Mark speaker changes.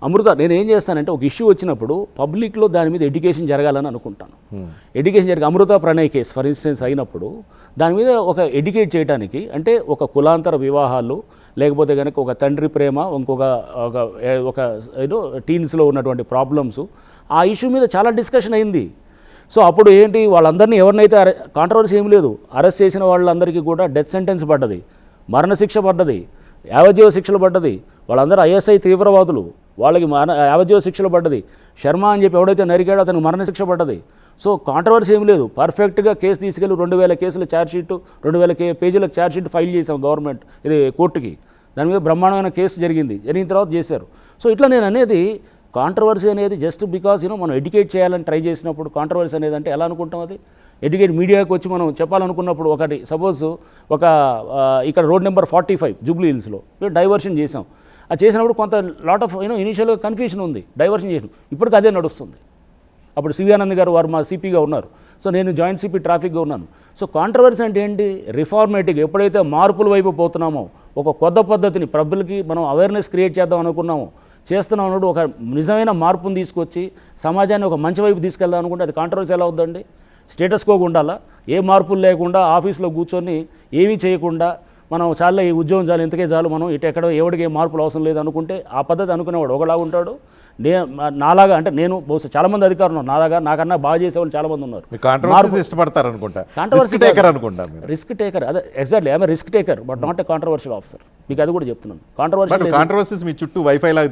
Speaker 1: అమృత నేనేం చేస్తానంటే ఒక ఇష్యూ వచ్చినప్పుడు పబ్లిక్లో దాని మీద ఎడ్యుకేషన్ జరగాలని అనుకుంటాను. ఎడ్యుకేషన్ జరిగి అమృత ప్రణయ్ కేసు ఫర్ ఇన్స్టెన్స్ అయినప్పుడు దాని మీద ఒక ఎడ్యుకేట్ చేయడానికి, అంటే ఒక కులాంతర వివాహాలు లేకపోతే కనుక ఒక తండ్రి ప్రేమ ఇంకొక ఒక ఏదో టీన్స్లో ఉన్నటువంటి ప్రాబ్లమ్స్, ఆ ఇష్యూ మీద చాలా డిస్కషన్ అయింది. సో అప్పుడు ఏంటి, వాళ్ళందరినీ ఎవరినైతే కాంట్రవర్సీ ఏం లేదు, అరెస్ట్ చేసిన వాళ్ళందరికీ కూడా డెత్ సెంటెన్స్ పడ్డది, మరణశిక్ష పడ్డది, యావజ్జీవ శిక్షలు పడ్డది. వాళ్ళందరూ ఐఎస్ఐ తీవ్రవాదులు, వాళ్ళకి యావజ్జీవ శిక్షలు పడ్డది. శర్మ అని చెప్పి ఎవడైతే నరికాడో అతనికి మరణశిక్ష పడ్డది. సో కాంట్రవర్సీ ఏం లేదు, పర్ఫెక్ట్గా కేసు తీసుకెళ్ళి 2000 కేసుల ఛార్జ్షీట్, 2000 పేజీల ఛార్జ్షీట్ ఫైల్ చేసాం గవర్నమెంట్ ఇది కోర్టుకి. దాని మీద బ్రహ్మాండమైన కేసు జరిగిన తర్వాత చేశారు. సో ఇట్లా నేను అనేది కాంట్రవర్సీ అనేది జస్ట్ బికాజ్ మనం ఎడ్యుకేట్ చేయాలని ట్రై చేసినప్పుడు కాంట్రవర్సీ అనేది అంటే ఎలా అనుకుంటాం, అది ఎడ్యుకేట్ మీడియాకి వచ్చి మనం చెప్పాలనుకున్నప్పుడు ఒకటి సపోజ్ ఒక ఇక్కడ రోడ్ నెంబర్ 45 జూబ్లీ హిల్స్లో డైవర్షన్ చేసాం. అది చేసినప్పుడు కొంత లాట్ ఆఫ్ ఇనిషియల్గా కన్ఫ్యూషన్ ఉంది, డైవర్షన్ చేసాం. ఇప్పటికి అదే నడుస్తుంది. అప్పుడు సివి ఆనంద్ గారు వారు మా సిపిగా ఉన్నారు, సో నేను జాయింట్ సిపి ట్రాఫిక్గా ఉన్నాను. సో కాంట్రవర్సీ అంటే ఏంటి, రిఫార్మేటివ్ ఎప్పుడైతే మార్పుల వైపు పోతున్నామో, ఒక కొత్త పద్ధతిని పబ్లిక్కి మనం అవేర్నెస్ క్రియేట్ చేద్దాం అనుకున్నామో, చేస్తున్నాం అన్నప్పుడు ఒక నిజమైన మార్పును తీసుకొచ్చి సమాజాన్ని ఒక మంచి వైపు తీసుకెళ్దాం అనుకుంటే అది కాంట్రవర్సీ ఎలా అవుతుందండి? స్టేటస్ కోగా ఉండాలా, ఏ మార్పులు లేకుండా ఆఫీస్లో కూర్చొని ఏమీ చేయకుండా మనం చాలా ఈ ఉద్యోగం చాలు ఇంతకే చాలు, మనం ఇటు ఎక్కడ ఎవరికి ఏ మార్పులు అవసరం లేదు అనుకుంటే ఆ పద్ధతి అనుకునేవాడు ఒకలా ఉంటాడు. నాలాగా అంటే నేను బహుశా చాలామంది అధికారులు ఉన్నారు నాలాగా, నాకన్నా బాగా చేసేవాళ్ళు చాలామంది ఉన్నారు. రిస్క్ టేకర్ అదే exactly, I'm risk taker but not a controversial officer. మీకు అది కూడా చెప్తున్నాను. కాంట్రవర్సీ
Speaker 2: మీ చుట్టూ వైఫై లాగా